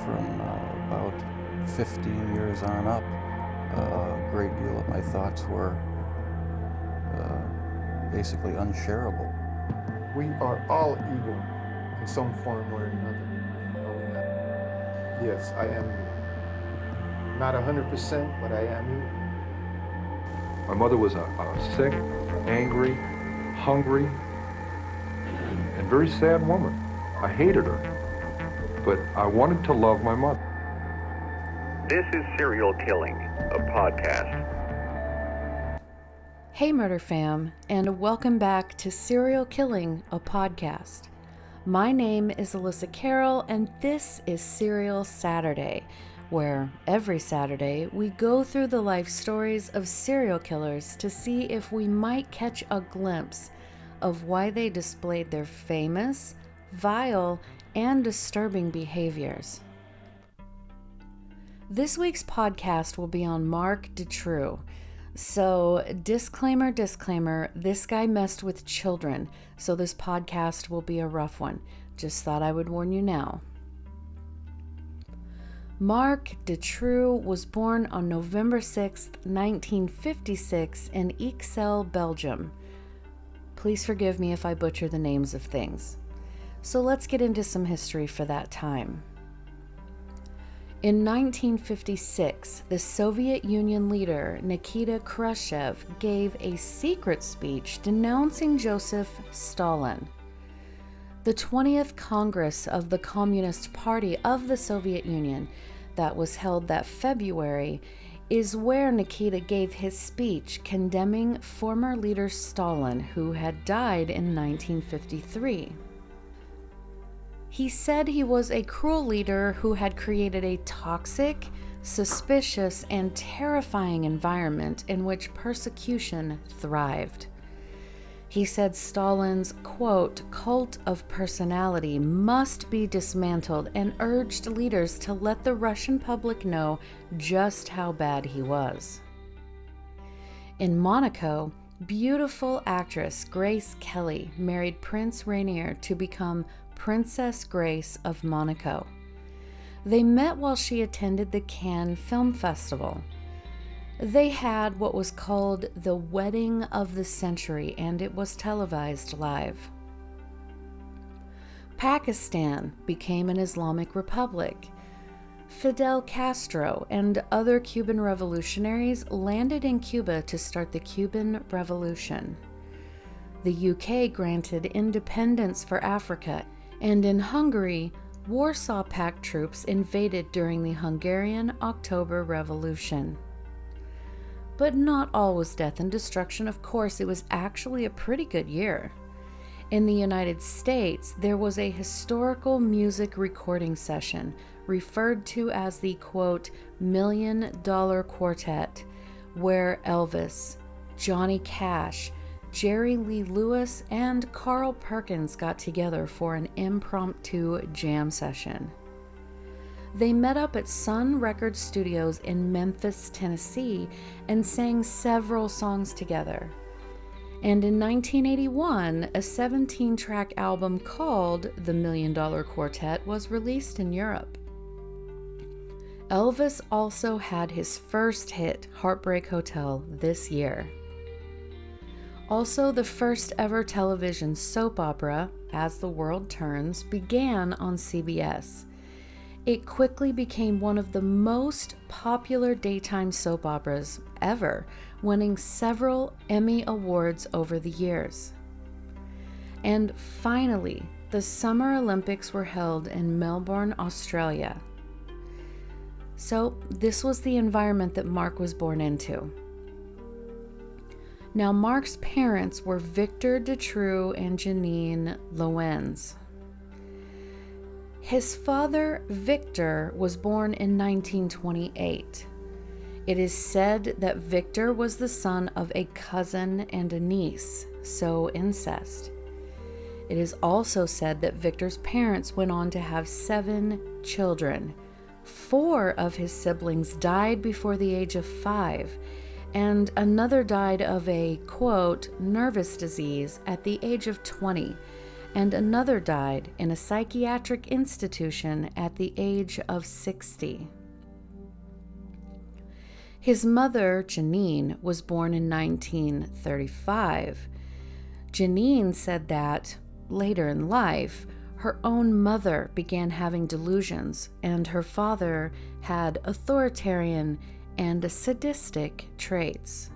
from about 15 years on up, a great deal of my thoughts were basically unshareable. We are all evil in some form or another. Are we not? Yes, I am not 100%, but I am you. My mother was a sick, angry, hungry, and very sad woman. I hated her, but I wanted to love my mother. This is Serial Killing, a podcast. Hey Murder Fam, and welcome back to Serial Killing, a podcast. My name is Alyssa Carroll, and this is Serial Saturday, where every Saturday we go through the life stories of serial killers to see if we might catch a glimpse of why they displayed their famous, vile, and disturbing behaviors. This week's podcast will be on Marc Dutroux. So, disclaimer, this guy messed with children, so this podcast will be a rough one. Just thought I would warn you now. Marc Dutroux was born on November 6, 1956 in Ixelles, Belgium. Please forgive me if I butcher the names of things. So let's get into some history for that time. In 1956, the Soviet Union leader Nikita Khrushchev gave a secret speech denouncing Joseph Stalin. The 20th Congress of the Communist Party of the Soviet Union, that was held that February, is where Nikita gave his speech condemning former leader Stalin, who had died in 1953. He said he was a cruel leader who had created a toxic, suspicious, and terrifying environment in which persecution thrived. He said Stalin's, quote, cult of personality must be dismantled and urged leaders to let the Russian public know just how bad he was. In Monaco, beautiful actress Grace Kelly married Prince Rainier to become Princess Grace of Monaco. They met while she attended the Cannes Film Festival. They had what was called the Wedding of the Century, and it was televised live. Pakistan became an Islamic republic. Fidel Castro and other Cuban revolutionaries landed in Cuba to start the Cuban Revolution. The UK granted independence for Africa, and in Hungary, Warsaw Pact troops invaded during the Hungarian October Revolution. But not all was death and destruction. Of course, it was actually a pretty good year. In the United States, there was a historical music recording session referred to as the, quote, $1 Million Quartet, where Elvis, Johnny Cash, Jerry Lee Lewis, and Carl Perkins got together for an impromptu jam session. They met up at Sun Record Studios in Memphis, Tennessee, and sang several songs together. And in 1981, a 17-track album called The $1 Million Quartet was released in Europe. Elvis also had his first hit, Heartbreak Hotel, this year. Also, the first ever television soap opera, As the World Turns, began on CBS. It quickly became one of the most popular daytime soap operas ever, winning several Emmy Awards over the years. And finally, the Summer Olympics were held in Melbourne, Australia. So, this was the environment that Marc was born into. Now, Marc's parents were Victor Dutroux and Janine Loenz. His father, Victor, was born in 1928. It is said that Victor was the son of a cousin and a niece, so incest. It is also said that Victor's parents went on to have 7 children. 4 of his siblings died before the age of 5, and another died of a, quote, nervous disease at the age of 20, and another died in a psychiatric institution at the age of 60. His mother, Janine, was born in 1935. Janine said that, later in life, her own mother began having delusions, and her father had authoritarian and sadistic traits.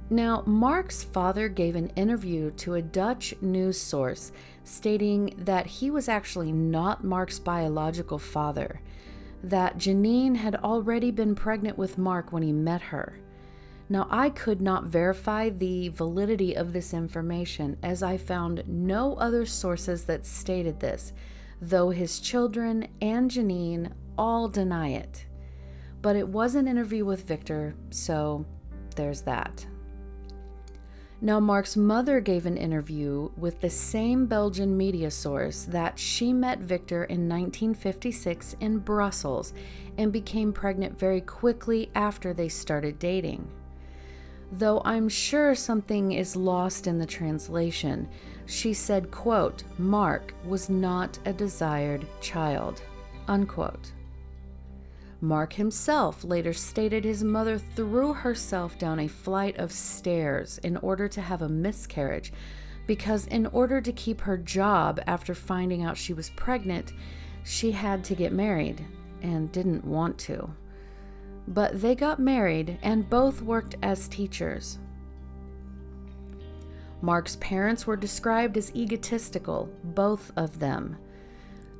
Now, Marc's father gave an interview to a Dutch news source stating that he was actually not Marc's biological father, that Janine had already been pregnant with Marc when he met her. Now, I could not verify the validity of this information as I found no other sources that stated this, though his children and Janine all deny it. But it was an interview with Victor, so there's that. Now, Marc's mother gave an interview with the same Belgian media source that she met Victor in 1956 in Brussels and became pregnant very quickly after they started dating. Though I'm sure something is lost in the translation, she said, quote, "Marc was not a desired child," unquote. Marc himself later stated his mother threw herself down a flight of stairs in order to have a miscarriage, because in order to keep her job after finding out she was pregnant, she had to get married and didn't want to. But they got married and both worked as teachers. Marc's parents were described as egotistical, both of them.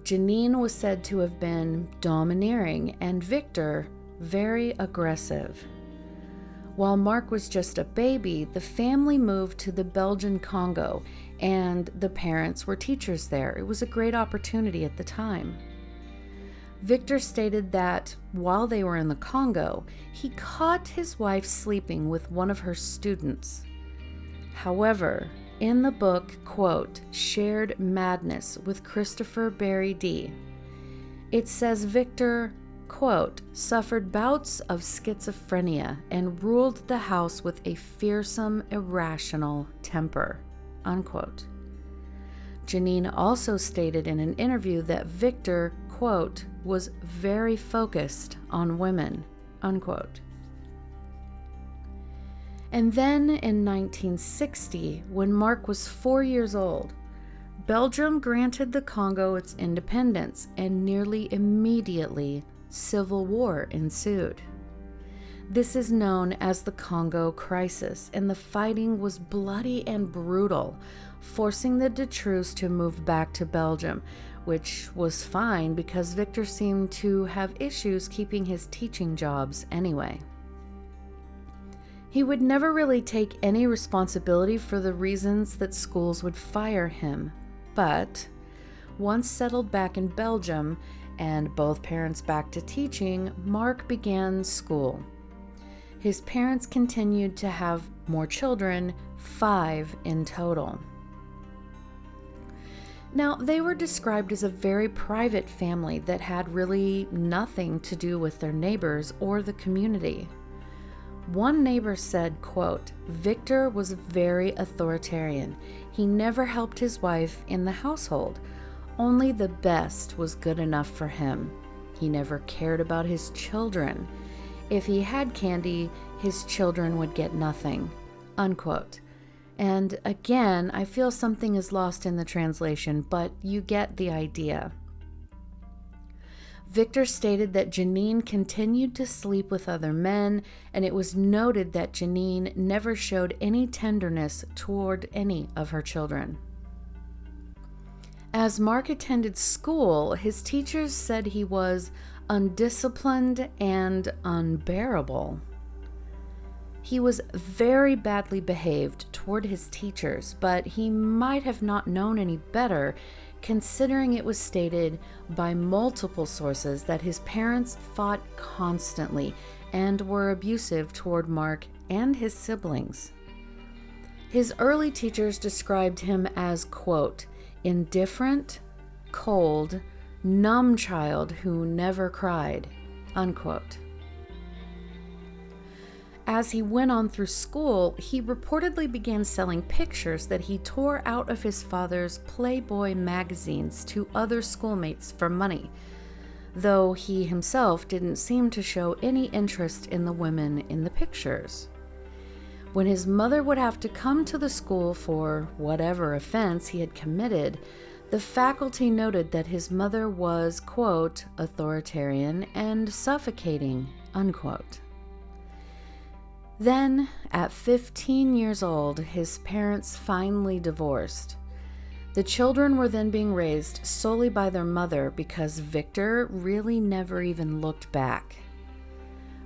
Janine was said to have been domineering and Victor very aggressive. While Marc was just a baby, the family moved to the Belgian Congo and the parents were teachers there. It was a great opportunity at the time. Victor stated that while they were in the Congo, he caught his wife sleeping with one of her students. However, in the book, quote, Shared Madness with Christopher Barry D., it says Victor, quote, suffered bouts of schizophrenia and ruled the house with a fearsome, irrational temper, unquote. Janine also stated in an interview that Victor, quote, was very focused on women, unquote. And then in 1960, when Marc was 4 years old, Belgium granted the Congo its independence, and nearly immediately, civil war ensued. This is known as the Congo Crisis, and the fighting was bloody and brutal, forcing the Dutroux to move back to Belgium, which was fine because Victor seemed to have issues keeping his teaching jobs anyway. He would never really take any responsibility for the reasons that schools would fire him, but once settled back in Belgium and both parents back to teaching, Marc began school. His parents continued to have more children, 5 in total. Now, they were described as a very private family that had really nothing to do with their neighbors or the community. One neighbor said, quote, Victor was very authoritarian. He never helped his wife in the household. Only the best was good enough for him. He never cared about his children. If he had candy, his children would get nothing, unquote. And again, I feel something is lost in the translation, but you get the idea. Victor stated that Janine continued to sleep with other men, and it was noted that Janine never showed any tenderness toward any of her children. As Marc attended school, his teachers said he was undisciplined and unbearable. He was very badly behaved toward his teachers, but he might have not known any better, considering it was stated by multiple sources that his parents fought constantly and were abusive toward Marc and his siblings. His early teachers described him as, quote, indifferent, cold, numb child who never cried, unquote. As he went on through school, he reportedly began selling pictures that he tore out of his father's Playboy magazines to other schoolmates for money, though he himself didn't seem to show any interest in the women in the pictures. When his mother would have to come to the school for whatever offense he had committed, the faculty noted that his mother was, quote, authoritarian and suffocating, unquote. Then, at 15 years old, his parents finally divorced. The children were then being raised solely by their mother because Victor really never even looked back.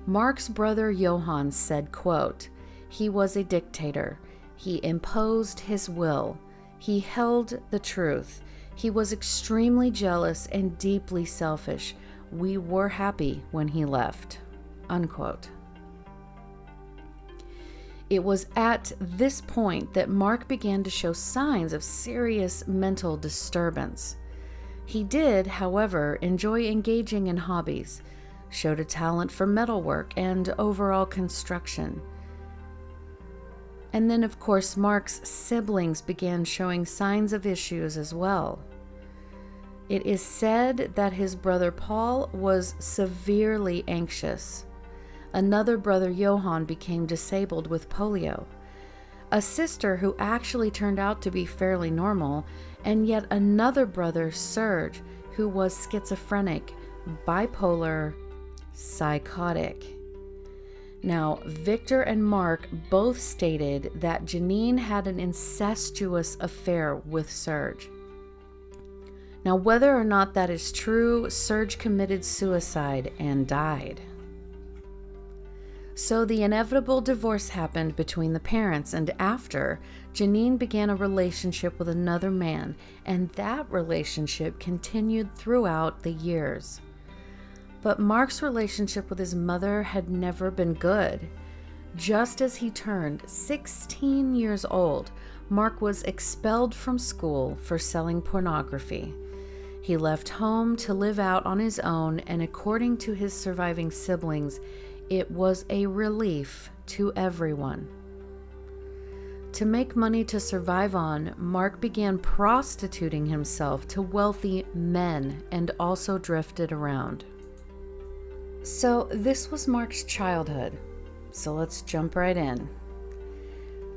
Marc's brother Johann said, quote, he was a dictator. He imposed his will. He held the truth. He was extremely jealous and deeply selfish. We were happy when he left, unquote. It was at this point that Marc began to show signs of serious mental disturbance. He did, however, enjoy engaging in hobbies, showed a talent for metalwork and overall construction. And then, of course, Marc's siblings began showing signs of issues as well. It is said that his brother Paul was severely anxious. Another brother, Johann, became disabled with polio. A sister who actually turned out to be fairly normal, and yet another brother, Serge, who was schizophrenic, bipolar, psychotic. Now, Victor and Marc both stated that Janine had an incestuous affair with Serge. Now, whether or not that is true, Serge committed suicide and died. So the inevitable divorce happened between the parents, and after, Janine began a relationship with another man, and that relationship continued throughout the years. But Marc's relationship with his mother had never been good. Just as he turned 16 years old, Marc was expelled from school for selling pornography. He left home to live out on his own, and according to his surviving siblings, it was a relief to everyone. To make money to survive on, Marc began prostituting himself to wealthy men and also drifted around. So this was Marc's childhood. So let's jump right in.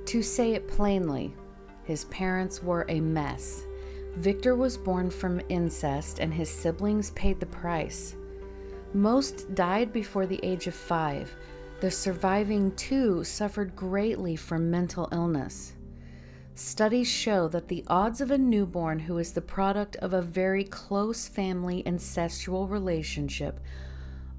To say it plainly, his parents were a mess. Victor was born from incest, and his siblings paid the price. Most died before the age of 5. The surviving 2 suffered greatly from mental illness. Studies show that the odds of a newborn who is the product of a very close family incestual relationship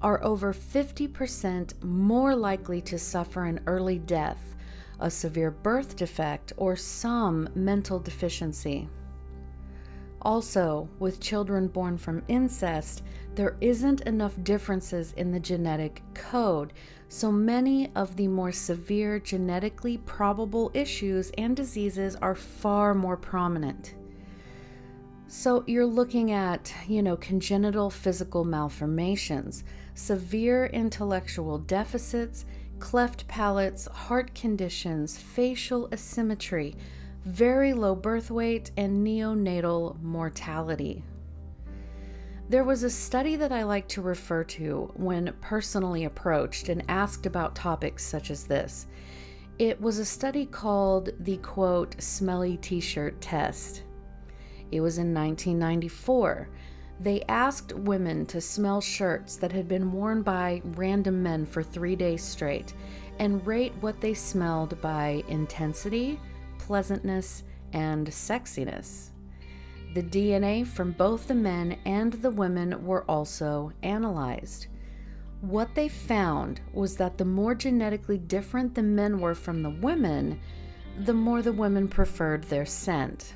are over 50% more likely to suffer an early death, a severe birth defect, or some mental deficiency. Also, with children born from incest, there isn't enough differences in the genetic code, so many of the more severe genetically probable issues and diseases are far more prominent. So you're looking at, congenital physical malformations, severe intellectual deficits, cleft palates, heart conditions, facial asymmetry, very low birth weight, and neonatal mortality. There was a study that I like to refer to when personally approached and asked about topics such as this. It was a study called the, quote, smelly t-shirt test. It was in 1994. They asked women to smell shirts that had been worn by random men for 3 days straight and rate what they smelled by intensity, pleasantness, and sexiness. The DNA from both the men and the women were also analyzed. What they found was that the more genetically different the men were from the women, the more the women preferred their scent.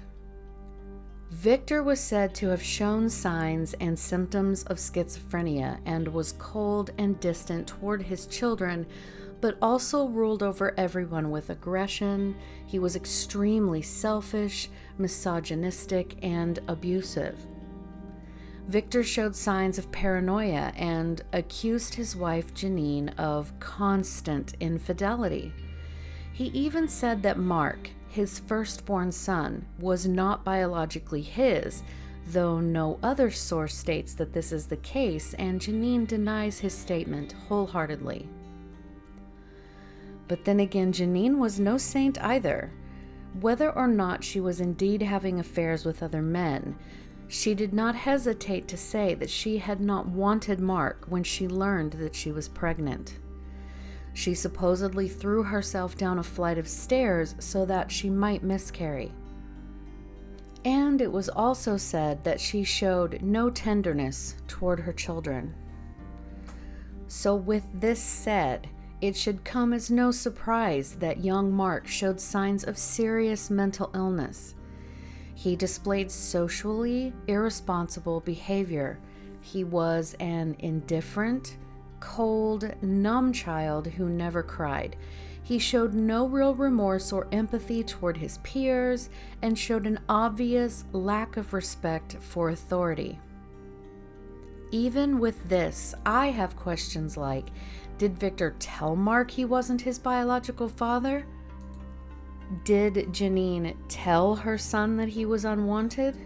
Victor was said to have shown signs and symptoms of schizophrenia and was cold and distant toward his children, but also ruled over everyone with aggression. He was extremely selfish, misogynistic, and abusive. Victor showed signs of paranoia and accused his wife Janine of constant infidelity. He even said that Marc, his firstborn son, was not biologically his, though no other source states that this is the case, and Janine denies his statement wholeheartedly. But then again, Janine was no saint either. Whether or not she was indeed having affairs with other men, she did not hesitate to say that she had not wanted Marc when she learned that she was pregnant. She supposedly threw herself down a flight of stairs so that she might miscarry. And it was also said that she showed no tenderness toward her children. So with this said, it should come as no surprise that young Marc showed signs of serious mental illness. He displayed socially irresponsible behavior. He was an indifferent, cold, numb child who never cried. He showed no real remorse or empathy toward his peers and showed an obvious lack of respect for authority. Even with this, I have questions like, did Victor tell Marc he wasn't his biological father? Did Janine tell her son that he was unwanted?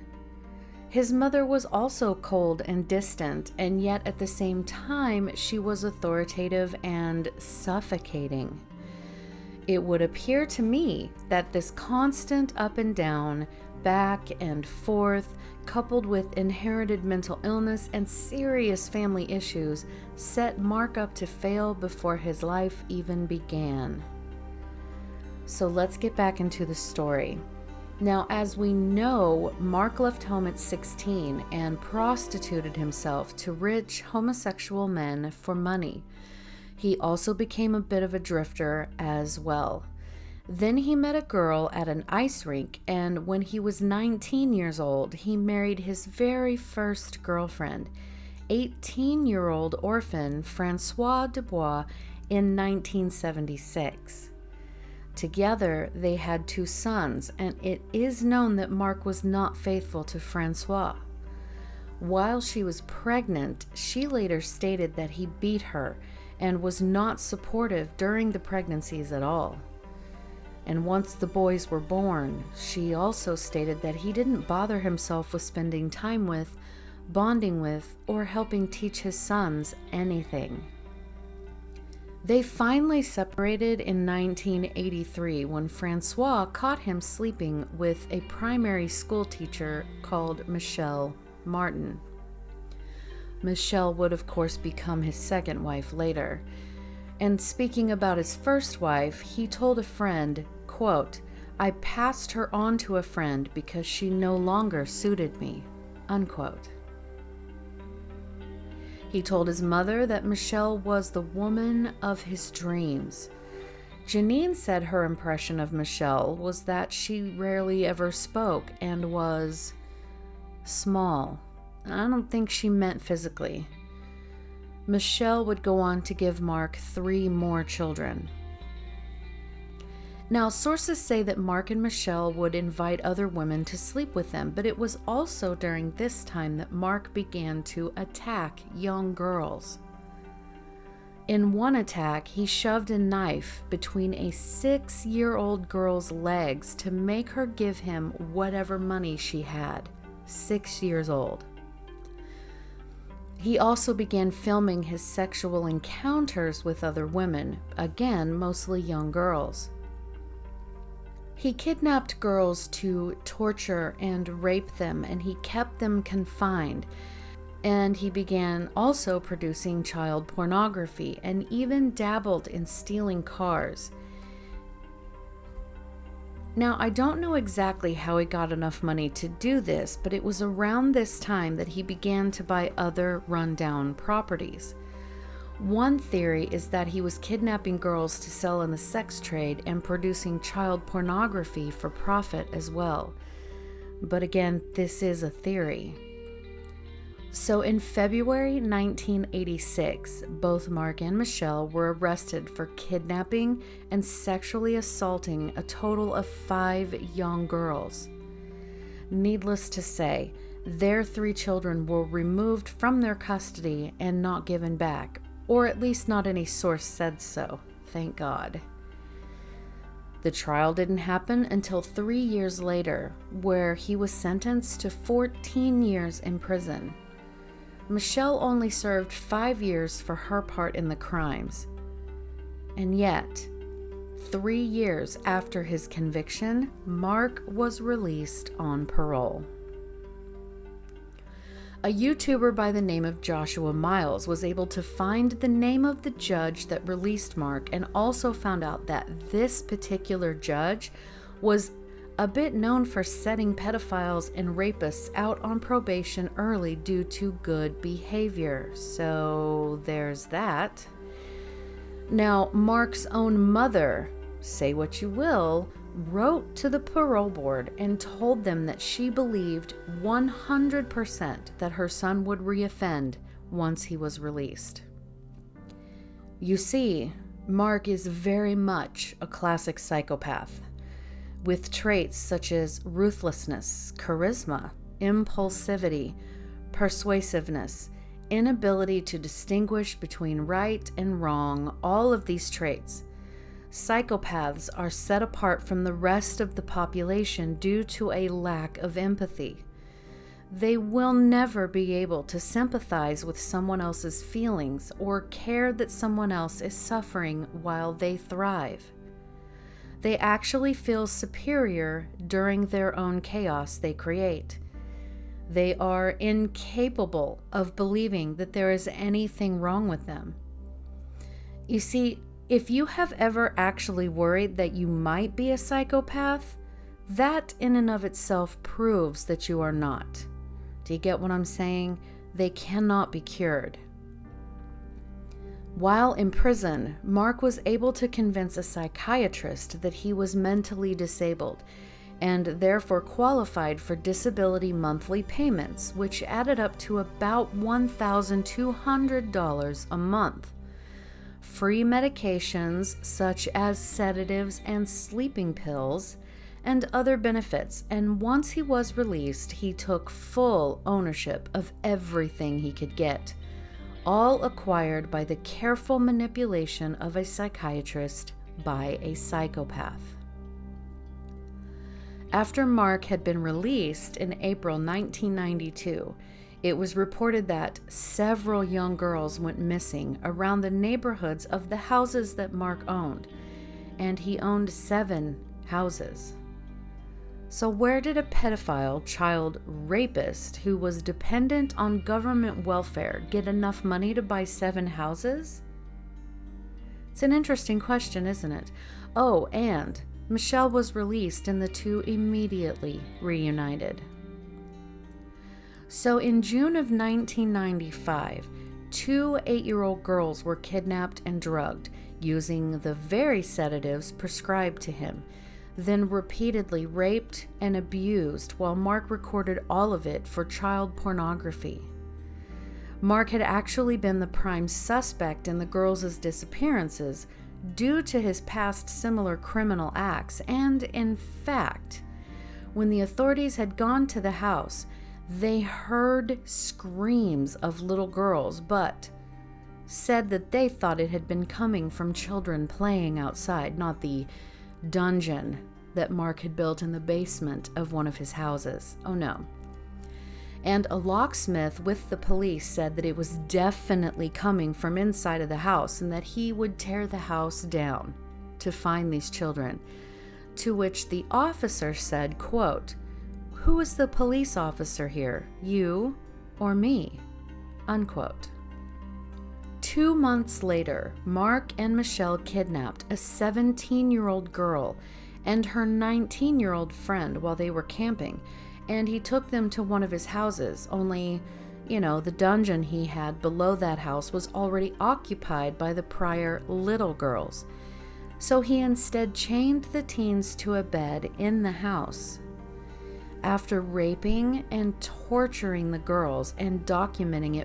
His mother was also cold and distant, and yet at the same time, she was authoritative and suffocating. It would appear to me that this constant up and down, back and forth, coupled with inherited mental illness and serious family issues, set Marc up to fail before his life even began. So let's get back into the story. Now, as we know, Marc left home at 16 and prostituted himself to rich homosexual men for money. He also became a bit of a drifter as well. Then he met a girl at an ice rink, and when he was 19 years old, he married his very first girlfriend, 18-year-old orphan Francoise Dubois, in 1976. Together, they had 2 sons, and it is known that Marc was not faithful to Francoise. While she was pregnant, she later stated that he beat her and was not supportive during the pregnancies at all. And once the boys were born, she also stated that he didn't bother himself with spending time with, bonding with, or helping teach his sons anything. They finally separated in 1983 when Francois caught him sleeping with a primary school teacher called Michelle Martin. Michelle would of course become his second wife later. And speaking about his first wife, he told a friend, quote, "I passed her on to a friend because she no longer suited me," unquote. He told his mother that Michelle was the woman of his dreams. Janine said her impression of Michelle was that she rarely ever spoke and was small. I don't think she meant physically. Michelle would go on to give Marc 3 more children. Now, sources say that Marc and Michelle would invite other women to sleep with them, but it was also during this time that Marc began to attack young girls. In one attack, he shoved a knife between a 6-year-old girl's legs to make her give him whatever money she had. 6 years old. He also began filming his sexual encounters with other women, again, mostly young girls. He kidnapped girls to torture and rape them, and he kept them confined. And he began also producing child pornography and even dabbled in stealing cars. Now, I don't know exactly how he got enough money to do this, but it was around this time that he began to buy other rundown properties. One theory is that he was kidnapping girls to sell in the sex trade and producing child pornography for profit as well. But again, this is a theory. So in February 1986, both Marc and Michelle were arrested for kidnapping and sexually assaulting a total of 5 young girls. Needless to say, their 3 children were removed from their custody and not given back, or at least not any source said so, thank God. The trial didn't happen until 3 years later, where he was sentenced to 14 years in prison. Michelle only served 5 years for her part in the crimes. And yet, 3 years after his conviction, Marc was released on parole. A YouTuber by the name of Joshua Miles was able to find the name of the judge that released Marc, and also found out that this particular judge was a bit known for setting pedophiles and rapists out on probation early due to good behavior. So there's that. Now, Marc's own mother, say what you will, wrote to the parole board and told them that she believed 100% that her son would reoffend once he was released. You see, Marc is very much a classic psychopath, with traits such as ruthlessness, charisma, impulsivity, persuasiveness, inability to distinguish between right and wrong. All of these traits. Psychopaths are set apart from the rest of the population due to a lack of empathy. They will never be able to sympathize with someone else's feelings or care that someone else is suffering while they thrive. They actually feel superior during their own chaos they create. They are incapable of believing that there is anything wrong with them. You see, if you have ever actually worried that you might be a psychopath, that in and of itself proves that you are not. Do you get what I'm saying? They cannot be cured. While in prison, Marc was able to convince a psychiatrist that he was mentally disabled and therefore qualified for disability monthly payments, which added up to about $1,200 a month. Free medications such as sedatives and sleeping pills, and other benefits, and once he was released, he took full ownership of everything he could get, all acquired by the careful manipulation of a psychiatrist by a psychopath. After Marc had been released in April 1992, it was reported that several young girls went missing around the neighborhoods of the houses that Marc owned, and he owned 7 houses. So where did a pedophile child rapist who was dependent on government welfare get enough money to buy 7 houses? It's an interesting question, isn't it? Oh, and Michelle was released and the two immediately reunited. So in June of 1995, 2 8-year-old girls were kidnapped and drugged using the very sedatives prescribed to him, then repeatedly raped and abused while Marc recorded all of it for child pornography. Marc had actually been the prime suspect in the girls' disappearances due to his past similar criminal acts, and in fact, when the authorities had gone to the house, they heard screams of little girls, but said that they thought it had been coming from children playing outside, not the dungeon that Marc had built in the basement of one of his houses. Oh no. And a locksmith with the police said that it was definitely coming from inside of the house and that he would tear the house down to find these children. To which the officer said, quote, "Who is the police officer here, you or me?" Unquote. 2 months later, Marc and Michelle kidnapped a 17-year-old girl and her 19-year-old friend while they were camping, and he took them to one of his houses, only, the dungeon he had below that house was already occupied by the prior little girls. So he instead chained the teens to a bed in the house. After raping and torturing the girls and documenting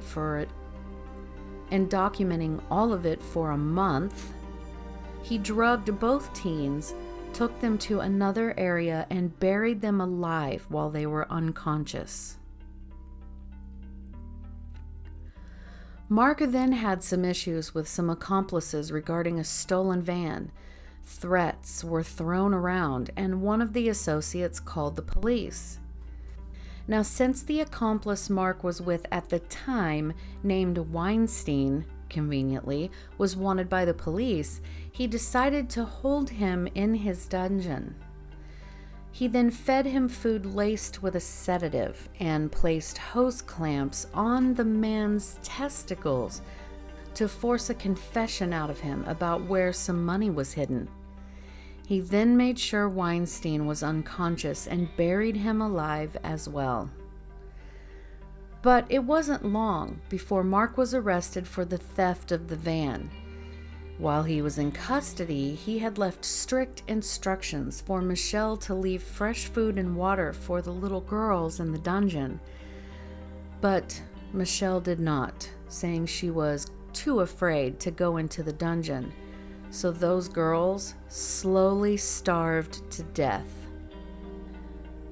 all of it for a month, he drugged both teens, took them to another area, and buried them alive while they were unconscious. Marc then had some issues with some accomplices regarding a stolen van. Threats were thrown around, and one of the associates called the police. Now, since the accomplice Marc was with at the time, named Weinstein, conveniently, was wanted by the police, he decided to hold him in his dungeon. He then fed him food laced with a sedative and placed hose clamps on the man's testicles to force a confession out of him about where some money was hidden. He then made sure Weinstein was unconscious and buried him alive as well. But it wasn't long before Marc was arrested for the theft of the van. While he was in custody, he had left strict instructions for Michelle to leave fresh food and water for the little girls in the dungeon. But Michelle did not, saying she was too afraid to go into the dungeon. So those girls slowly starved to death.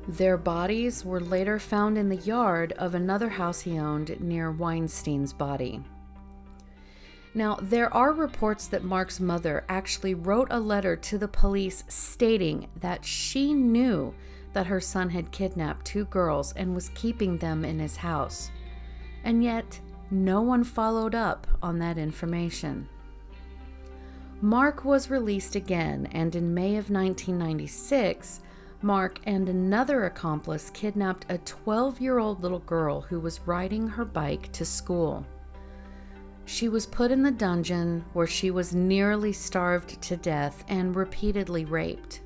Their bodies were later found in the yard of another house he owned near Weinstein's body. Now, there are reports that Marc's mother actually wrote a letter to the police stating that she knew that her son had kidnapped 2 girls and was keeping them in his house. And yet, no one followed up on that information. Marc was released again, and in May of 1996, Marc and another accomplice kidnapped a 12-year-old little girl who was riding her bike to school. She was put in the dungeon where she was nearly starved to death and repeatedly raped.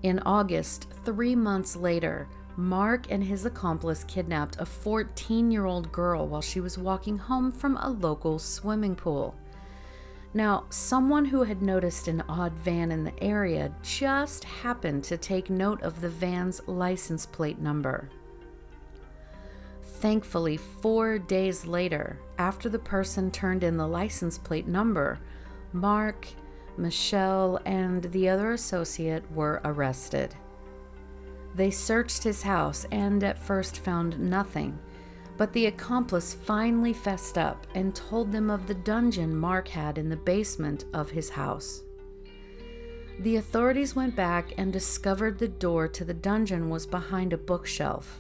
In August, 3 months later, Marc and his accomplice kidnapped a 14-year-old girl while she was walking home from a local swimming pool. Now, someone who had noticed an odd van in the area just happened to take note of the van's license plate number. Thankfully, 4 days later, after the person turned in the license plate number, Marc, Michelle, and the other associate were arrested. They searched his house and at first found nothing, but the accomplice finally fessed up and told them of the dungeon Marc had in the basement of his house. The authorities went back and discovered the door to the dungeon was behind a bookshelf.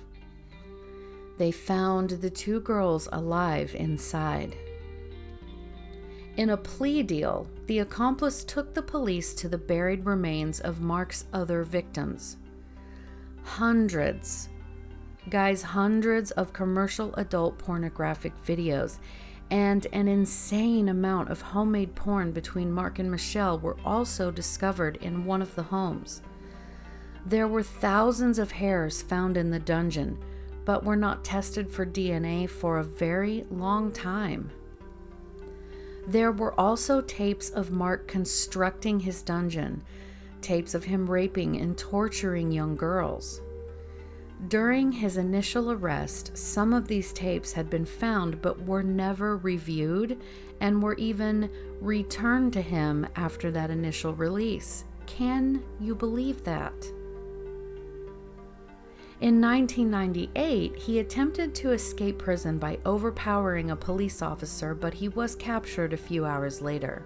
They found the 2 girls alive inside. In a plea deal, the accomplice took the police to the buried remains of Marc's other victims. Hundreds of commercial adult pornographic videos and an insane amount of homemade porn between Marc and Michelle were also discovered in one of the homes. There were thousands of hairs found in the dungeon, but were not tested for DNA for a very long time. There were also tapes of Marc constructing his dungeon, tapes of him raping and torturing young girls. During his initial arrest, some of these tapes had been found but were never reviewed and were even returned to him after that initial release. Can you believe that? In 1998, he attempted to escape prison by overpowering a police officer, but he was captured a few hours later.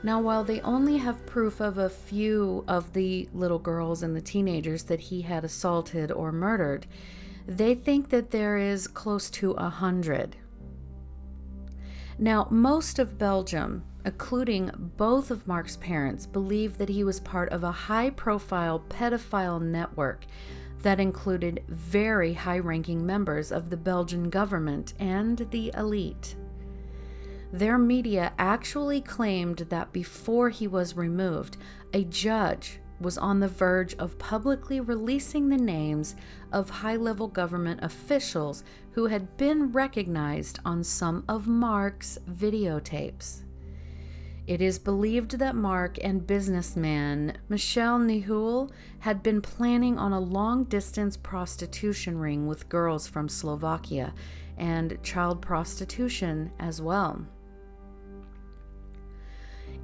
Now, while they only have proof of a few of the little girls and the teenagers that he had assaulted or murdered, they think that there is close to 100. Now, most of Belgium, including both of Marc's parents, believe that he was part of a high-profile pedophile network that included very high-ranking members of the Belgian government and the elite. Their media actually claimed that before he was removed, a judge was on the verge of publicly releasing the names of high-level government officials who had been recognized on some of Marc's videotapes. It is believed that Marc and businessman Michel Nihoul had been planning on a long-distance prostitution ring with girls from Slovakia and child prostitution as well.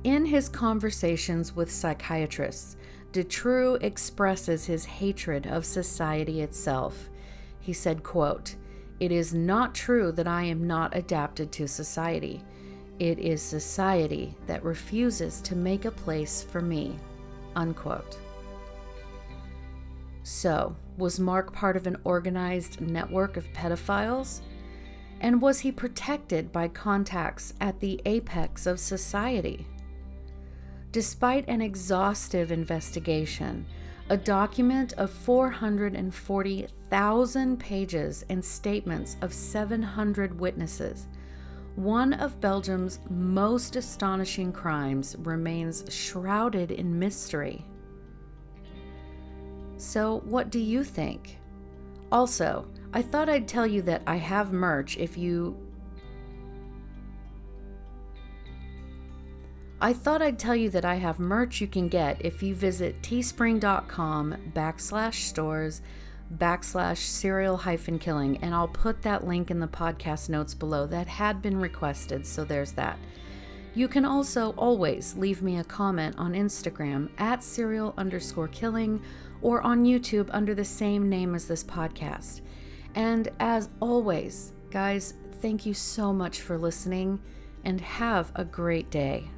In his conversations with psychiatrists, Dutroux expresses his hatred of society itself. He said, quote, It is not true that I am not adapted to society. It is society that refuses to make a place for me." Unquote. So, was Marc part of an organized network of pedophiles? And was he protected by contacts at the apex of society? Despite an exhaustive investigation, a document of 440,000 pages and statements of 700 witnesses, one of Belgium's most astonishing crimes remains shrouded in mystery. So, what do you think? Also, I thought I'd tell you that I have merch if you... I thought I'd tell you that I have merch you can get if you visit teespring.com/stores/serial-killing, and I'll put that link in the podcast notes below. That had been requested, so there's that. You can also always leave me a comment on Instagram @serial_killing or on YouTube under the same name as this podcast. And as always, guys, thank you so much for listening and have a great day.